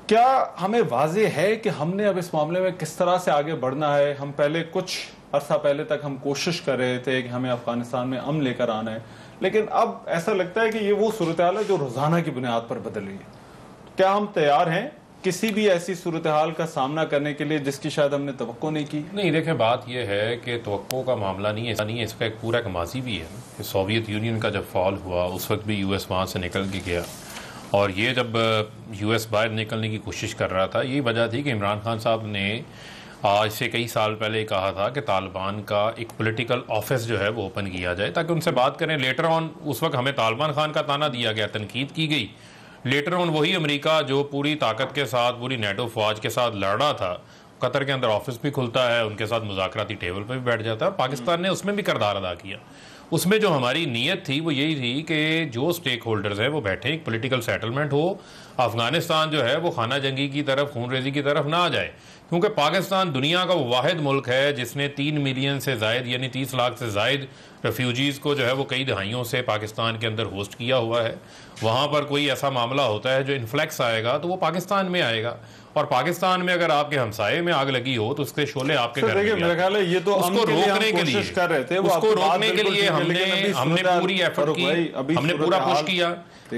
क्या हमें वाज़ेह है कि हमने अब इस मामले में किस तरह से आगे बढ़ना है? हम पहले कुछ अरसा पहले तक हम कोशिश कर रहे थे कि हमें अफगानिस्तान में अमन लेकर आना है, लेकिन अब ऐसा लगता है कि ये वो सूरत हाल है जो रोजाना की बुनियाद पर बदल रही है। क्या हम तैयार हैं किसी भी ऐसी सूरत हाल का सामना करने के लिए जिसकी शायद हमने तवक्को नहीं की? नहीं, देखें, बात यह है कि तवक्को का मामला नहीं है, इसका एक पूरा एक माजी भी है। सोवियत यूनियन का जब फॉल हुआ उस वक्त भी यूएस वहाँ से निकल के गया, और ये जब यूएस बाहर निकलने की कोशिश कर रहा था, यही वजह थी कि इमरान खान साहब ने आज से कई साल पहले कहा था कि तालिबान का एक पॉलिटिकल ऑफिस जो है वो ओपन किया जाए ताकि उनसे बात करें। लेटर ऑन उस वक्त हमें तालिबान खान का ताना दिया गया, तनकीद की गई। लेटर ऑन वही अमेरिका जो पूरी ताकत के साथ पूरी नेटो फौज के साथ लड़ रहा था, कतर के अंदर ऑफिस भी खुलता है, उनके साथ मुज़ाकराती टेबल पर भी बैठ जाता है। पाकिस्तान ने उसमें भी किरदार अदा किया। उसमें जो हमारी नीयत थी वो यही थी कि जो स्टेक होल्डर्स हैं वो बैठे, एक पॉलिटिकल सेटलमेंट हो, अफगानिस्तान जो है वो खाना जंगी की तरफ, खून रेजी की तरफ ना आ जाए। क्योंकि पाकिस्तान दुनिया का वो वाहिद मुल्क है जिसने 3 मिलियन से ज़ायद यानी 30 लाख से ज़ायद रेफ्यूजीज़ को जो है वो कई दहाइयों से पाकिस्तान के अंदर होस्ट किया हुआ है। वहाँ पर कोई ऐसा मामला होता है जो इन्फ्लेक्स आएगा तो वो पाकिस्तान में आएगा, और पाकिस्तान में अगर आपके हमसाये में आग लगी हो तो उसके शोले आपके घर में। मेरा ख्याल है ये तो उसको रोकने के लिए कर रहे थे, उसको रोकने के लिए हमने पूरी एफर्ट की, हमने पूरा पुश किया।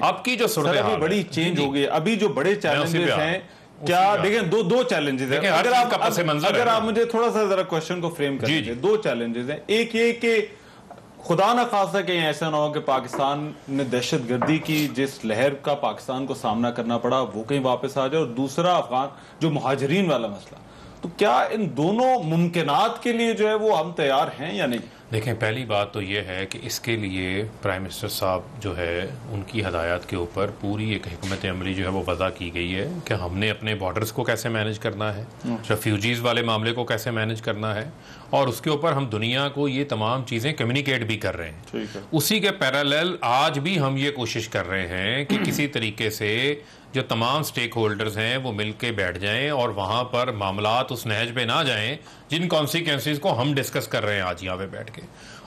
अब की जो सूरत हाल बड़ी चेंज हो गई। अभी जो बड़े चैलेंजेस हैं, क्या देखें, दो चैलेंजेस हैं। अगर आप मुझे थोड़ा सा जरा क्वेश्चन को फ्रेम कर दीजिए। 2 चैलेंजेस हैं। एक ये कि खुदा ना खासा कहीं ऐसा ना हो कि पाकिस्तान ने दहशतगर्दी की जिस लहर का पाकिस्तान को सामना करना पड़ा वो कहीं वापस आ जाए, और दूसरा अफगान जो मुहाजिरीन वाला मसला। तो क्या इन दोनों मुमकिनात के लिए जो है वो हम तैयार हैं या नहीं? देखें, पहली बात तो ये है कि इसके लिए प्राइम मिनिस्टर साहब जो है उनकी हदायत के ऊपर पूरी एक हिकमत अमली जो है वो वज़ा की गई है कि हमने अपने बॉर्डर्स को कैसे मैनेज करना है, रेफ्यूजीज़ वाले मामले को कैसे मैनेज करना है, और उसके ऊपर हम दुनिया को ये तमाम चीज़ें कम्युनिकेट भी कर रहे हैं। उसी के पैरेलल आज भी हम ये कोशिश कर रहे हैं कि किसी तरीके से जो तमाम स्टेक होल्डर्स हैं वो मिल के बैठ जाएं और वहाँ पर मामलात उस नहज पे ना जाएं जिन कॉन्सिक्वेंसेस को हम डिस्कस कर रहे हैं आज यहाँ पे बैठ के।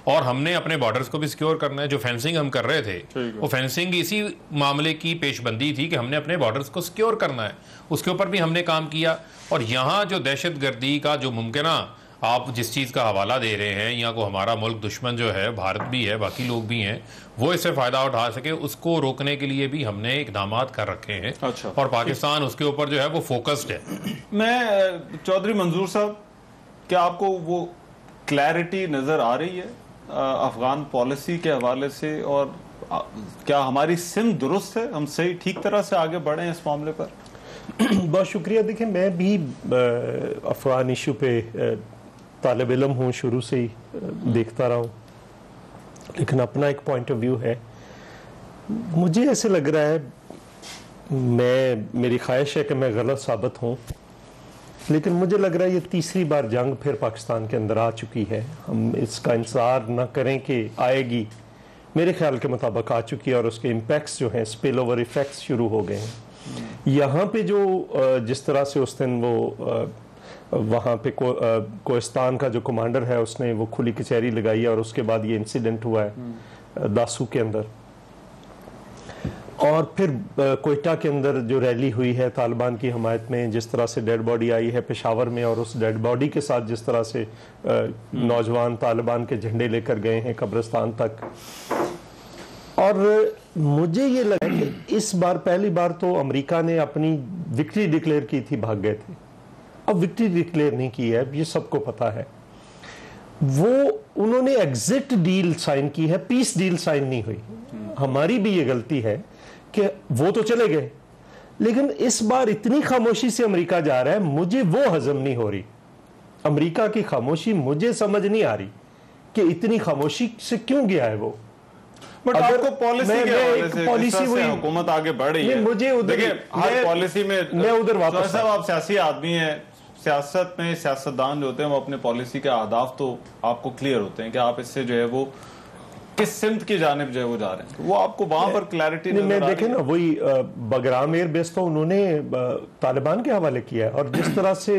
और हमने अपने बॉर्डर्स को भी सिक्योर करना है। जो फेंसिंग हम कर रहे थे वो फेंसिंग इसी मामले की पेशबंदी थी कि हमने अपने बॉर्डर्स को सिक्योर करना है, उसके ऊपर भी हमने काम किया। और यहाँ जो दहशतगर्दी का जो मुमकिना आप जिस चीज़ का हवाला दे रहे हैं, यहाँ को हमारा मुल्क दुश्मन जो है भारत भी है, बाकी लोग भी हैं, वो इससे फ़ायदा उठा सके, उसको रोकने के लिए भी हमने इकदाम कर रखे हैं। अच्छा। और पाकिस्तान उसके ऊपर जो है वो फोकस्ड है। मैं चौधरी मंजूर साहब, क्या आपको वो क्लैरिटी नज़र आ रही है अफगान पॉलिसी के हवाले से, और क्या हमारी सिम दुरुस्त है, हम सही ठीक तरह से आगे बढ़े हैं इस मामले पर? बहुत शुक्रिया। देखिए, मैं भी अफगान इशू पे तालिब इल्म हूँ, शुरू से ही देखता रहा हूँ, लेकिन अपना एक पॉइंट ऑफ व्यू है। मुझे ऐसे लग रहा है, मेरी ख्वाहिश है कि मैं गलत साबित हूँ, लेकिन मुझे लग रहा है ये तीसरी बार जंग फिर पाकिस्तान के अंदर आ चुकी है। हम इसका इंतज़ार न करें कि आएगी, मेरे ख्याल के मुताबिक आ चुकी है, और उसके इम्पैक्ट्स जो हैं, स्पिल ओवर इफ़ेक्ट्स शुरू हो गए हैं। यहाँ पे जो जिस तरह से उस दिन वो वहाँ पे कोहिस्तान का जो कमांडर है उसने वो खुली कचहरी लगाई है, और उसके बाद ये इंसिडेंट हुआ है दासू के अंदर, और फिर कोयटा के अंदर जो रैली हुई है तालिबान की हमायत में, जिस तरह से डेड बॉडी आई है पेशावर में, और उस डेड बॉडी के साथ जिस तरह से नौजवान तालिबान के झंडे लेकर गए हैं कब्रिस्तान तक। और मुझे ये लगा कि इस बार पहली बार तो अमेरिका ने अपनी विक्ट्री डिक्लेयर की थी, भाग गए थे। अब विक्ट्री डिक्लेयर नहीं की है, ये सबको पता है। वो उन्होंने एग्जिट डील साइन की है, पीस डील साइन नहीं हुई। हमारी भी ये गलती है कि वो तो चले गए, लेकिन इस बार इतनी खामोशी से अमेरिका जा रहा है, मुझे वो हजम नहीं हो रही। अमेरिका की खामोशी मुझे समझ नहीं आ रही कि इतनी खामोशी से क्यों गया है वो। बट आपको पॉलिसी हुकूमत आगे बढ़ रही है, मुझे उधर हर पॉलिसी में मैं उधर वापस, आप सियासी आदमी हैं, सियासत में सियासतदान जो होते हैं वो अपने पॉलिसी के अहदाफ तो आपको क्लियर होते हैं कि आप इससे जो है वो किस सिमत की जानिब जो है वो जा रहे हैं, तो वो आपको वहां पर क्लैरिटी नहीं। मैं देखे ना, वही बगराम एयर बेस तो उन्होंने तालिबान के हवाले किया है, और जिस तरह से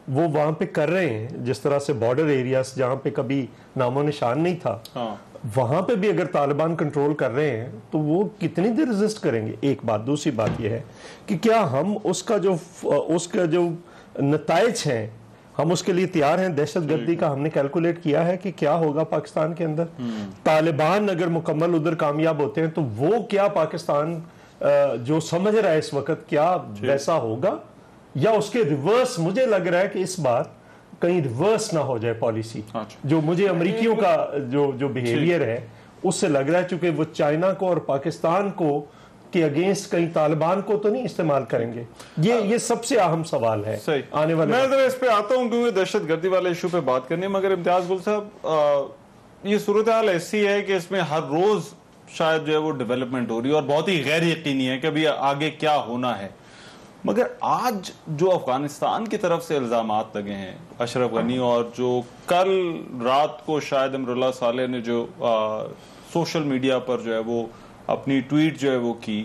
वो वहां पे कर रहे हैं, जिस तरह से बॉर्डर एरियाज जहां पे कभी नामो निशान नहीं था, वहां पे भी अगर तालिबान कंट्रोल कर रहे हैं तो वो कितनी देर रेजिस्ट करेंगे, एक बात। दूसरी बात यह है कि क्या हम उसका जो नताइज हैं हम उसके लिए तैयार हैं? दहशतगर्दी का हमने कैलकुलेट किया है कि क्या होगा पाकिस्तान के अंदर। तालिबान अगर मुकम्मल उधर कामयाब होते हैं तो वो क्या पाकिस्तान जो समझ रहा है इस वक्त क्या वैसा होगा, या उसके रिवर्स? मुझे लग रहा है कि इस बार कहीं रिवर्स ना हो जाए पॉलिसी। जो मुझे अमेरिकियों का जो बिहेवियर है उससे लग रहा है, चूंकि वो चाइना को और पाकिस्तान को के अगेंस्ट कहीं तालिबान को तो नहीं इस्तेमाल करेंगे। ये सबसे अहम सवाल है आने वाले। मैं इस पे आता हूं क्योंकि दहशतगर्दी वाले इशू पे बात करनी है, मगर इम्तियाज गुल साहब ये सूरत हाल ऐसी है कि इसमें हर रोज शायद जो है वो डेवलपमेंट हो रही है और बहुत ही गैर यकीनी है कि अभी आगे क्या होना है। मगर आज जो अफगानिस्तान की तरफ से इल्जामात लगे हैं अशरफ गनी, और जो कल रात को शायद अमरुल्लाह सालेह ने जो सोशल मीडिया पर जो है वो अपनी ट्वीट जो है वो की,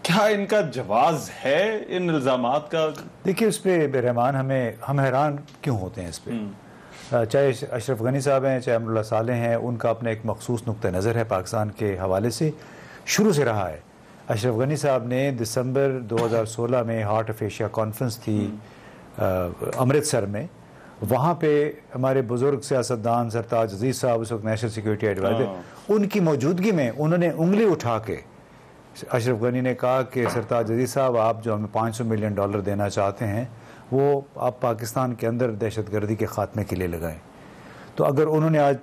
क्या इनका जवाब है इन इल्जामात का? देखिए उस पर रहमान हम हैरान क्यों होते हैं इस पर। चाहे अशरफ गनी साहब हैं चाहे अमरुल्लाह सालेह हैं, उनका अपना एक मखसूस नुक्ता नज़र है पाकिस्तान के हवाले से, शुरू से रहा है। अशरफ गनी साहब ने दिसंबर 2016 में हार्ट ऑफ एशिया कॉन्फ्रेंस थी अमृतसर में, वहाँ पे हमारे बुजुर्ग सियासतदान सरताज अजीज़ साहब उस वक्त नेशनल सिक्योरिटी एडवाइजर, उनकी मौजूदगी में उन्होंने उंगली उठा के अशरफ गनी ने कहा कि सरताज अजीज़ साहब आप जो हमें $500 मिलियन देना चाहते हैं वो आप पाकिस्तान के अंदर दहशतगर्दी के ख़ात्मे के लिए लगाएं। तो अगर उन्होंने आज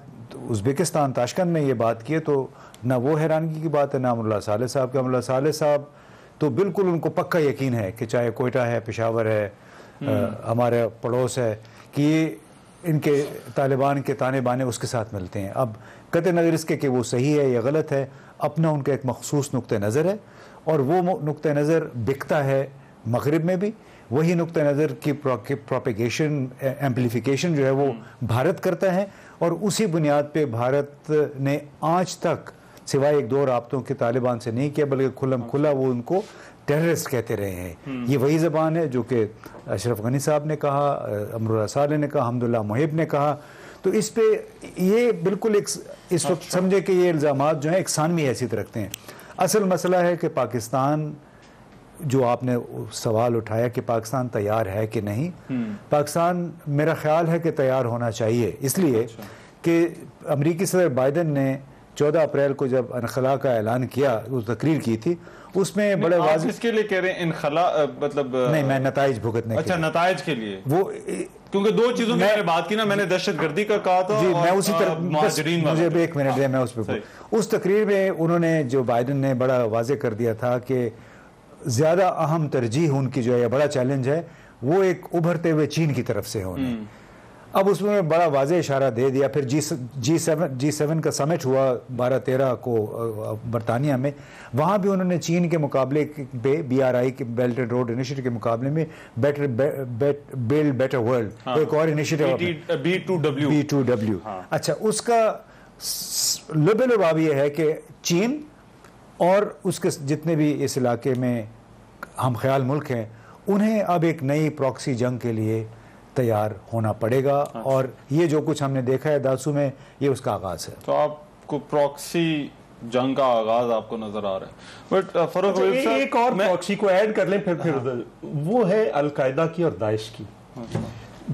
उज़्बेकिस्तान ताशकंद में ये बात की है तो ना वो हैरानगी की बात है ना अमरुल्लाह सालेह साहब के। अमरुल्लाह सालेह साहब तो बिल्कुल उनको पक्का यकीन है कि चाहे कोयटा है, पेशावर है, हमारे पड़ोस है, कि इनके तालिबान के ताने बाने उसके साथ मिलते हैं। अब कतई नज़र इसके कि वो सही है या गलत है, अपना उनका एक मखसूस नुक्ता नज़र है और वो नुक्ता नज़र बिकता है मगरिब में भी, वही नुक्ता नज़र की प्रोपेगेशन एम्पलीफिकेशन जो है वो भारत करता है, और उसी बुनियाद पे भारत ने आज तक सिवाय एक दो राब्तों के तालिबान से नहीं किया, बल्कि खुल्लम खुला वो उनको टेररिस्ट कहते रहे हैं। ये वही ज़बान है जो कि अशरफ गनी साहब ने कहा, अमरुल्लाह सालेह ने कहा, हमदुल्ला मुहिब ने कहा। तो इस पे ये बिल्कुल एक इस वक्त समझे कि ये इल्ज़ामात जो हैं एकसानवी हैसियत रखते हैं। असल मसला है कि पाकिस्तान, जो आपने सवाल उठाया कि पाकिस्तान तैयार है कि नहीं, पाकिस्तान मेरा ख्याल है कि तैयार होना चाहिए, इसलिए कि अमरीकी सदर बाइडन ने 14 अप्रैल को जब इनखला का ऐलान किया, उस तकरीर की थी, उसमें बड़े वाज़ेह इसके लिए कह रहे हैं इनखला मतलब नहीं, मैं नताइज भुगतने अच्छा नताइज के लिए वो, क्योंकि दो चीजों की मैंने बात की ना, मैंने दहशतगर्दी का कहा था जी, मैं उसी तरह मुझे भी एक मिनट दे, मैं उस पर उस तकरीर में उन्होंने जो बाइडन ने बड़ा वाज़ेह कर दिया था कि ज़्यादा अहम तरजीह उनकी जो है, बड़ा चैलेंज है, वो एक उभरते हुए चीन की तरफ से होने। अब उसमें बड़ा वाज़ेह इशारा दे दिया। फिर G7 का समिट हुआ 12-13 को बरतानिया में, वहाँ भी उन्होंने चीन के मुकाबले पे BRI के बेल्ट एंड रोड इनिशिएटिव के मुकाबले में बिल्ड बेटर वर्ल्ड एक और इनिशिएटिव B2W। अच्छा, उसका लुब ये है कि चीन और उसके जितने भी इस इलाके में हम ख्याल मुल्क हैं, उन्हें अब एक नई प्रॉक्सी जंग के लिए तैयार होना पड़ेगा। और ये जो कुछ हमने देखा है दासू में, ये उसका आगाज है। तो आपको प्रॉक्सी जंग का आगाज आपको नजर आ रहा है। बट फरूक एक और प्रॉक्सी को ऐड कर लें फिर वो है अलकायदा की और दाइश की।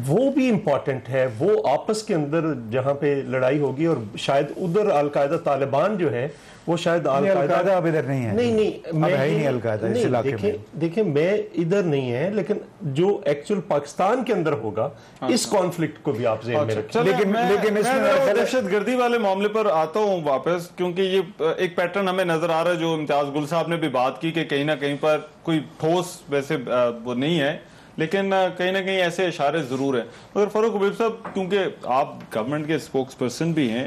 वो भी इंपॉर्टेंट है। वो आपस के अंदर जहां पे लड़ाई होगी, और शायद उधर अलकायदा तालिबान जो है वो शायद अलकायदा अब इधर नहीं है। नहीं मैं है ही नहीं अलकायदा इस इलाके में। देखिए मैं इधर नहीं है, लेकिन जो एक्चुअल पाकिस्तान के अंदर होगा, इस कॉन्फ्लिक्ट को भी आप ज़हन में रखें। लेकिन इसमें दहशतगर्दी वाले मामले पर आता हूँ वापस, क्योंकि ये एक पैटर्न हमें नजर आ रहा है, जो इम्तियाज गुल साहब ने भी बात की कि कहीं ना कहीं पर कोई ठोस वैसे वो नहीं है, लेकिन कहीं ना कहीं ऐसे इशारे जरूर हैं। मगर फरूक हबीब साहब, क्योंकि आप गवर्नमेंट के स्पोक्स पर्सन भी हैं,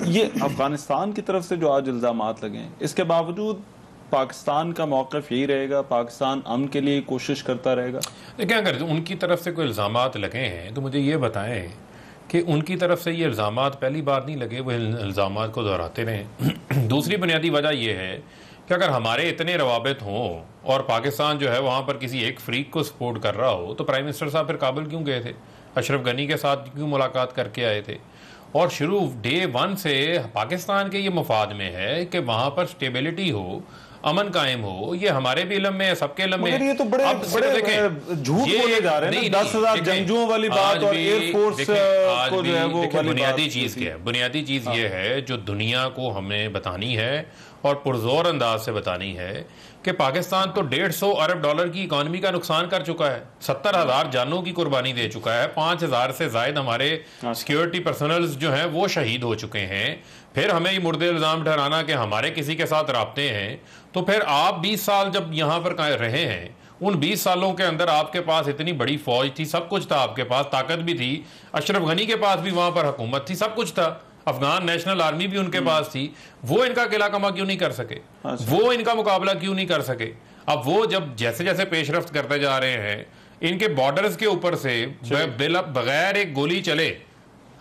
ये अफगानिस्तान की तरफ से जो आज इल्जामात लगे हैं, इसके बावजूद पाकिस्तान का मौक़िफ़ यही रहेगा, पाकिस्तान अमन के लिए कोशिश करता रहेगा? देखिए, अगर उनकी तरफ से कोई इल्जामात लगे हैं तो मुझे ये बताएं कि उनकी तरफ से ये इल्जामात पहली बार नहीं लगे, वो इल्जामात को दोहराते रहें। दूसरी बुनियादी वजह यह है कि अगर हमारे इतने रवाबित हों और पाकिस्तान जो है वहाँ पर किसी एक फ्रीक को सपोर्ट कर रहा हो, तो प्राइम मिनिस्टर साहब फिर काबुल क्यों गए थे? अशरफ गनी के साथ क्यों मुलाकात करके आए थे? और शुरू डे 1 से पाकिस्तान के ये मफाद में है कि वहां पर स्टेबिलिटी हो, अमन कायम हो। ये हमारे भी इलम में है, सबके इलम में। ये तो बड़े झूठ बोले जा रहे हैं। 10,000 जंगजुओं वाली बात और एयरफोर्स को जो है वो बुनियादी चीज क्या है? बुनियादी चीज ये है जो दुनिया को हमें बतानी है और पुरजोर अंदाज से बतानी है कि पाकिस्तान तो 150 अरब डॉलर की इकॉनमी का नुकसान कर चुका है, 70,000 जानों की कुर्बानी दे चुका है, 5,000 से जायद हमारे सिक्योरिटी पर्सनल्स जो हैं वो शहीद हो चुके हैं। फिर हमें ये मुर्दे इल्ज़ाम ठहराना कि हमारे किसी के साथ राब्ते हैं, तो फिर आप 20 साल जब यहाँ पर रहे हैं, उन 20 सालों के अंदर आपके पास इतनी बड़ी फौज थी, सब कुछ था आपके पास, ताकत भी थी, अशरफ गनी के पास भी वहां पर हुकूमत थी, सब कुछ था, अफगान नेशनल आर्मी भी उनके पास थी। वो इनका किला कमा क्यों नहीं कर सके? वो इनका मुकाबला क्यों नहीं कर सके? अब वो जब जैसे जैसे पेशरफ्त करते जा रहे हैं, इनके बॉर्डर्स के ऊपर से बगैर एक गोली चले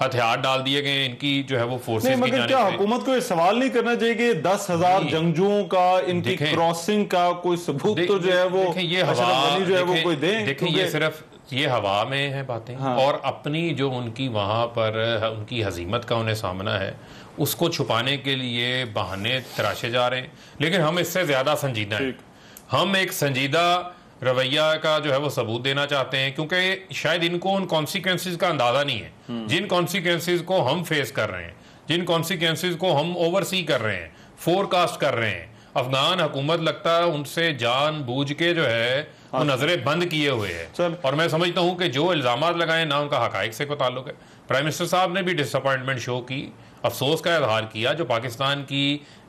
हथियार डाल दिए गए इनकी जो है वो फोर्सेस की जानिब से। क्या हुकूमत को ये सवाल नहीं करना चाहिए कि 10,000 जंगजुओं का, इनकी क्रॉसिंग का कोई सबूत तो जो है वो ये हवा जो है वो कोई दे? देखिए ये सिर्फ ये हवा में है बातें। हाँ। और अपनी जो उनकी वहां पर उनकी हजीमत का उन्हें सामना है, उसको छुपाने के लिए बहाने तराशे जा रहे हैं। लेकिन हम इससे ज्यादा संजीदा हैं। हम एक संजीदा रवैया का जो है वो सबूत देना चाहते हैं, क्योंकि शायद इनको उन कॉन्सिक्वेंसेस का अंदाजा नहीं है जिन कॉन्सिक्वेंसेस को हम फेस कर रहे हैं, जिन कॉन्सिक्वेंसेस को हम ओवरसी कर रहे हैं, फोरकास्ट कर रहे हैं। अफगान हुकूमत लगता है उनसे जानबूझ के जो है वो नजरें बंद किए हुए है। और मैं समझता हूं कि जो इल्जामात लगाए ना उनका हकाइक से कोई ताल्लुक है। प्राइम मिनिस्टर साहब ने भी डिसअपॉइंटमेंट शो की, अफसोस का इजहार किया। जो पाकिस्तान की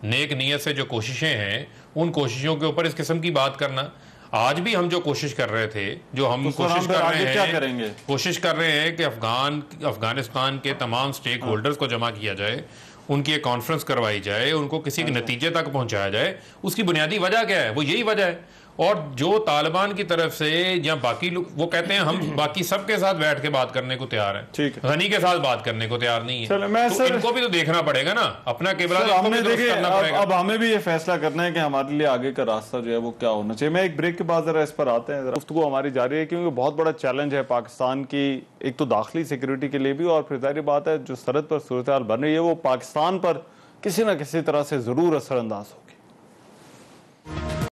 नेक नीयत से जो कोशिशें हैं, उन कोशिशों के ऊपर इस किस्म की बात करना, आज भी हम जो कोशिश कर रहे थे, जो हम कोशिश कर रहे हैं, क्या करेंगे? कोशिश कर रहे हैं कि अफगानिस्तान के तमाम स्टेक होल्डर्स को जमा किया जाए, उनकी एक कॉन्फ्रेंस करवाई जाए, उनको किसी के नतीजे तक पहुंचाया जाए। उसकी बुनियादी वजह क्या है? वो यही वजह है। और जो तालिबान की तरफ से या बाकी लोग वो कहते हैं हम बाकी सबके साथ बैठ के बात करने को तैयार हैं, ठीक है, गनी के साथ बात करने को तैयार नहीं है। तो इनको भी तो देखना पड़ेगा ना अपना किबला। अब हमें भी ये फैसला करना है कि हमारे लिए आगे का रास्ता जो है वो क्या होना चाहिए। मैं एक ब्रेक के बाद जरा इस पर आते हैं, गुफ्तगू हमारी जारी है, क्योंकि बहुत बड़ा चैलेंज है पाकिस्तान की, एक तो दाखिली सिक्योरिटी के लिए भी, और फिर जाहिर बात है जो सरहद पर सूरत हाल बन रही है वो पाकिस्तान पर किसी न किसी तरह से जरूर असरअंदाज हो।